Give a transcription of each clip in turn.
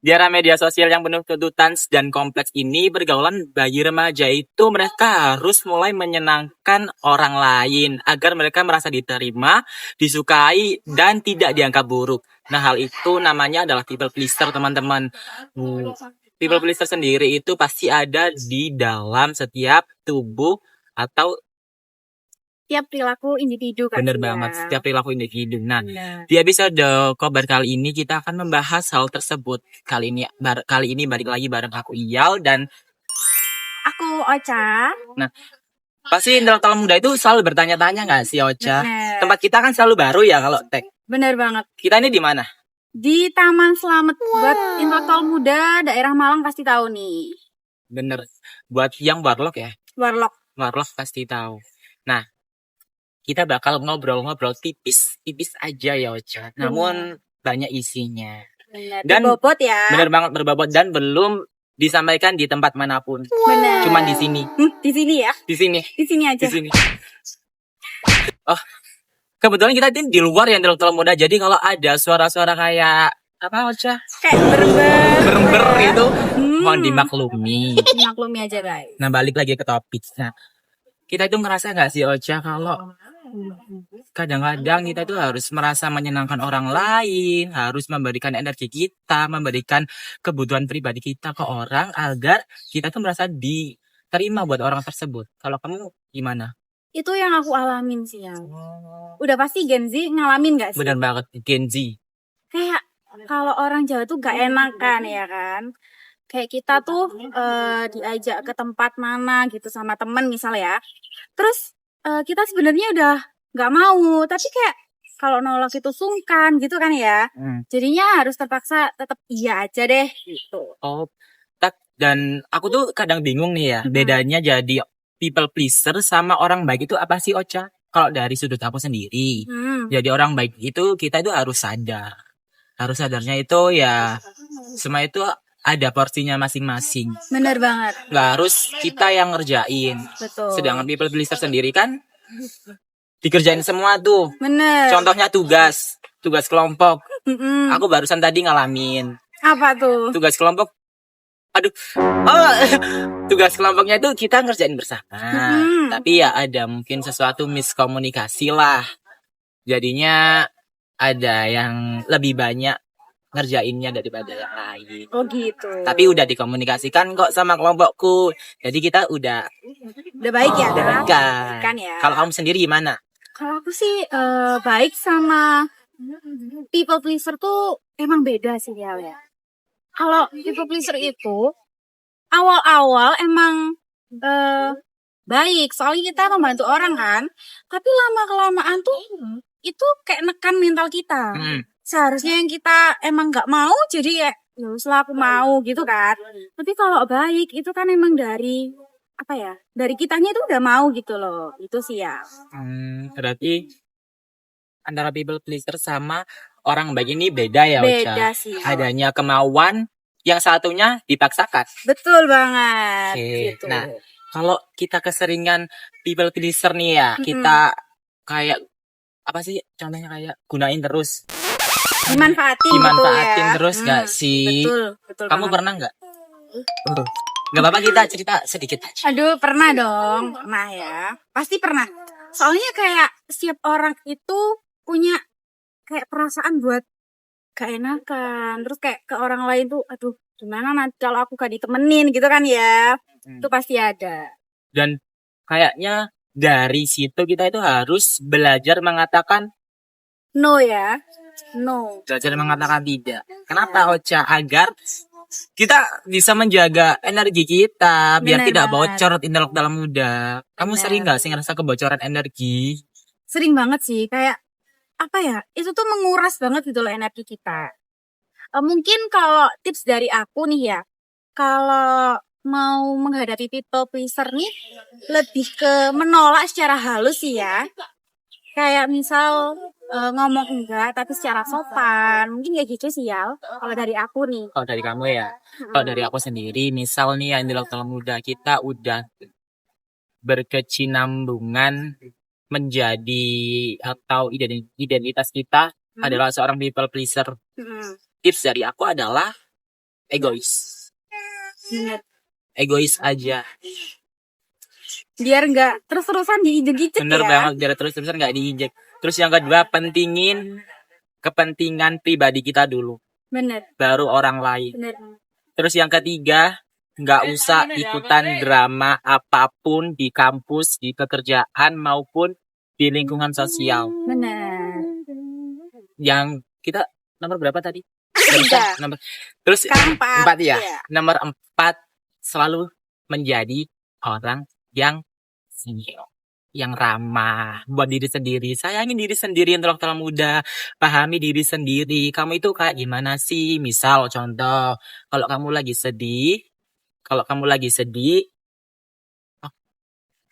Di era media sosial yang penuh tuntutan dan kompleks ini, pergaulan bayi remaja itu mereka harus mulai menyenangkan orang lain agar mereka merasa diterima, disukai, dan tidak dianggap buruk. Nah, hal itu namanya adalah people pleaser, teman-teman. People pleaser sendiri itu pasti ada di dalam setiap tubuh atau Tiap perilaku individu kan. bener banget, setiap perilaku individu. Nah, di episode Kobar kali ini kita akan membahas hal tersebut. Kali ini balik lagi bareng aku Iyal dan Aku Ocha. Nah, pasti intelektual muda itu selalu bertanya-tanya nggak sih, Ocha? Bener. Tempat kita kan selalu baru ya kalau tag. Bener banget. Kita ini di mana? Di Taman Slamet. Buat intelektual muda daerah Malang pasti tahu nih. Bener. Buat yang warlock ya? Warlock. Warlock pasti tahu. Nah, kita bakal ngobrol-ngobrol tipis aja ya, Ocha. Namun banyak isinya. Bener. Dan berbobot ya. Bener banget berbobot dan belum disampaikan di tempat manapun. Bener. Cuman di sini. Di sini ya. Di sini. Di sini aja. Di sini. Oh, kebetulan kita di luar ya intelektual muda. Jadi kalau ada suara-suara kayak apa, Ocha? Kayak berber itu mohon dimaklumi. Dimaklumi aja guys. Nah, balik lagi ke topik. Nah, kita itu ngerasa nggak sih, Ocha, kalau kadang-kadang kita itu harus merasa menyenangkan orang lain, harus memberikan energi kita, memberikan kebutuhan pribadi kita ke orang agar kita tuh merasa diterima buat orang tersebut. Kalau kamu gimana? Itu yang aku alamin sih ya. Udah pasti Gen Z ngalamin gak sih? Benar banget, Gen Z. Kayak kalau orang Jawa tuh gak enakan ya kan. Kayak kita tuh diajak ke tempat mana gitu sama temen misal ya. Terus kita sebenarnya udah gak mau, tapi kayak kalau nolak itu sungkan gitu kan ya. Jadinya harus terpaksa tetap iya aja deh gitu. Oh, dan aku tuh kadang bingung nih ya, bedanya jadi people pleaser sama orang baik itu apa sih, Ocha? Kalau dari sudut aku sendiri, jadi orang baik itu kita itu harus sadar. Harus sadarnya itu ya semua itu ada porsinya masing-masing. Bener banget. Nggak harus kita yang ngerjain. Betul. Sedangkan people pleaser sendiri kan dikerjain semua tuh. Bener. Contohnya tugas kelompok. Aku barusan tadi ngalamin. Apa tuh? Tugas kelompok. Tugas kelompoknya itu kita ngerjain bersama. Tapi ya ada mungkin sesuatu miskomunikasi lah. Jadinya ada yang lebih banyak ngerjainnya daripada yang lain. Oh gitu. Tapi udah dikomunikasikan kok sama kelompokku. Jadi kita udah baik ya. Udah baik kan ya. Kalau kamu sendiri gimana? Kalau aku sih baik sama people pleaser tuh emang beda sih ya. Kalau people pleaser itu awal-awal emang baik, soalnya kita membantu orang kan. Tapi lama-kelamaan tuh itu kayak nekan mental kita. Seharusnya yang kita emang nggak mau jadi ya uslah aku mau gitu kan. Tapi kalau baik itu kan emang dari apa ya? Dari kitanya itu udah mau gitu loh. Itu sih ya. Berarti antara people pleaser sama orang baik ini beda ya, Ocha? Beda sih. Adanya kemauan, yang satunya dipaksakan. Betul banget. Gitu. Nah, kalau kita keseringan people pleaser nih ya, kita kayak apa sih contohnya kayak gunain terus. Dimanfaatin ya. Terus gak sih? Betul. Kamu banget. pernah gak? Gak apa-apa kita cerita sedikit aja. Aduh, pernah dong. Pernah ya. Pasti pernah. Soalnya kayak setiap orang itu punya kayak perasaan buat gak enakan. Terus kayak ke orang lain tuh, aduh gimana nanti kalau aku gak ditemenin gitu kan ya. Itu pasti ada. Dan kayaknya dari situ kita itu harus belajar mengatakan no ya. No. Belajar mengatakan tidak. Kenapa, Ocha? Agar kita bisa menjaga energi kita biar tidak bocor intelektual muda. Kamu sering gak sih ngerasa kebocoran energi? Sering banget sih. Kayak apa ya? Itu tuh menguras banget gitu loh energi kita. Mungkin kalau tips dari aku nih ya, kalau mau menghadapi people pleaser nih lebih ke menolak secara halus sih ya. Kayak misal ngomong enggak tapi secara sopan, mungkin kayak gitu sih ya. Kalau dari aku nih. Kalau dari kamu ya, kalau dari aku sendiri, misal nih yang intelektual muda kita udah berkesinambungan menjadi atau identitas kita adalah seorang people pleaser, Hmm. tips dari aku adalah egois. Bener. Egois aja. Biar nggak terus-terusan diinjek-injek Bener ya. banget, biar terus-terusan nggak diinjek. Terus yang kedua, pentingin kepentingan pribadi kita dulu, Bener. baru orang lain. Bener. Terus yang ketiga, nggak usah ikutan drama apapun di kampus, di pekerjaan maupun di lingkungan sosial. Bener. Yang kita nomor berapa tadi? Tiga. Terus Sekarang empat ya. ya. Nomor 4, selalu menjadi orang yang senyum, yang ramah buat diri sendiri. Sayangin diri sendiri, intelektual muda, pahami diri sendiri. Kamu itu kayak gimana sih? Misal contoh, kalau kamu lagi sedih, oh,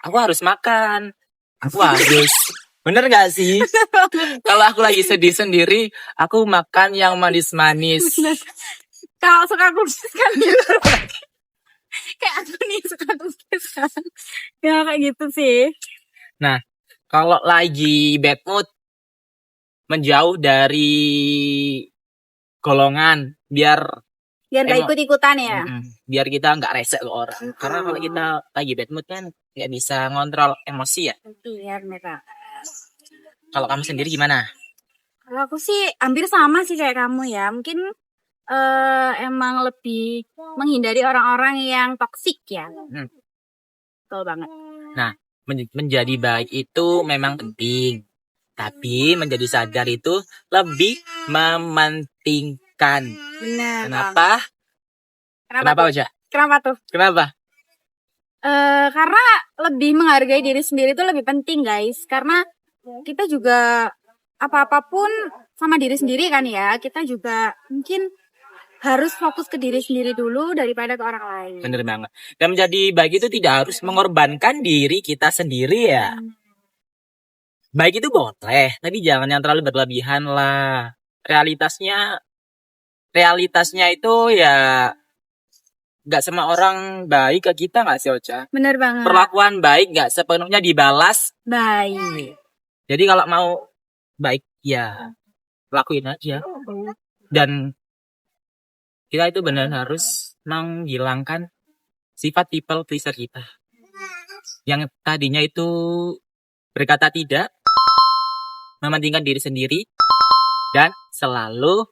aku harus makan. Aku harus bener gak sih? Kalau aku lagi sedih sendiri, aku makan yang manis-manis. Kalau suka kursus kan gitu. Kayak aku nih suka kursus kan. Ya kayak gitu sih. Nah, kalau lagi bad mood, menjauh dari golongan biar nggak ikut-ikutan ya. Biar kita nggak rese ke orang. Karena kalau kita lagi bad mood kan nggak bisa ngontrol emosi ya. Iya bener. Kalau kamu sendiri gimana? Kalau aku sih hampir sama sih kayak kamu ya. Mungkin emang lebih menghindari orang-orang yang toksik ya. Betul banget. Nah, menjadi baik itu memang penting. Tapi menjadi sadar itu lebih mementingkan. Benar. Kenapa aja? Kenapa tuh? Kenapa? Karena lebih menghargai diri sendiri itu lebih penting guys. Karena kita juga apa-apapun sama diri sendiri kan ya. Kita juga mungkin harus fokus ke diri sendiri dulu daripada ke orang lain. Bener banget. Dan menjadi baik itu tidak harus mengorbankan diri kita sendiri ya. Baik itu boleh, tapi jangan yang terlalu berlebihan lah. Realitasnya itu ya gak semua orang baik ke kita gak sih Ocha? Bener banget. Perlakuan baik gak sepenuhnya dibalas baik. Jadi kalau mau baik ya lakuin aja. Dan kita itu benar harus menghilangkan sifat people pleaser kita. Yang tadinya itu berkata tidak, mementingkan diri sendiri, dan selalu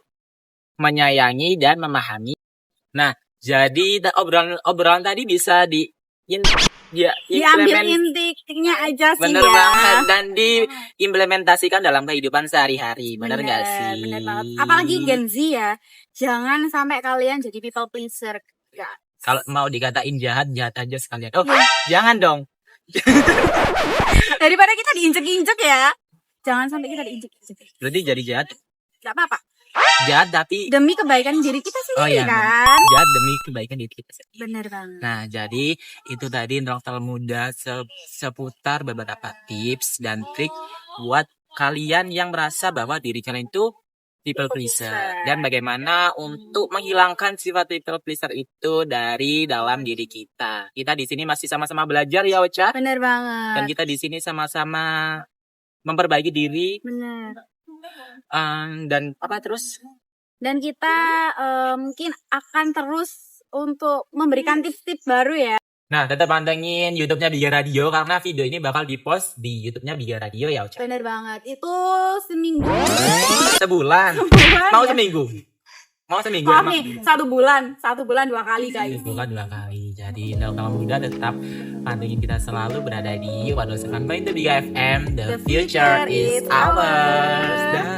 menyayangi dan memahami. Nah, jadi obrolan tadi bisa diambil intinya aja sih. Bener banget. Dan diimplementasikan dalam kehidupan sehari-hari. Bener gak sih? Bener banget. Apalagi Gen Z ya. Jangan sampai kalian jadi people pleaser. Kalau mau dikatain jahat aja sekalian. Oh, jangan dong. Daripada kita diinjek-injek ya. Jangan sampai kita diinjek-injek. Berarti jadi jahat? Gak apa-apa. Jahat tapi demi kebaikan diri kita sendiri kan. Jahat demi kebaikan diri kita sendiri. Bener banget. Nah, jadi itu tadi intelektual muda seputar beberapa tips dan trik buat kalian yang merasa bahwa diri kalian itu people pleaser. Dan bagaimana untuk menghilangkan sifat people pleaser itu dari dalam diri kita. Kita di sini masih sama-sama belajar ya, Ocha. Bener banget. Dan kita di sini sama-sama memperbaiki diri. Bener. Dan apa terus? Dan kita mungkin akan terus untuk memberikan tips-tips baru ya. Nah, tetap pantengin YouTube-nya Biga Radio karena video ini bakal dipost di YouTube-nya Biga Radio ya, Ocha. Bener banget. Itu seminggu. Sebulan. Mau seminggu? Mau seminggu? Oh, nih, 1 bulan. 1 bulan 2 kali guys. 1 bulan 2 kali. Jadi intelektual muda tetap pantengin kita selalu berada di 101.3 FM. The future is ours. Dah.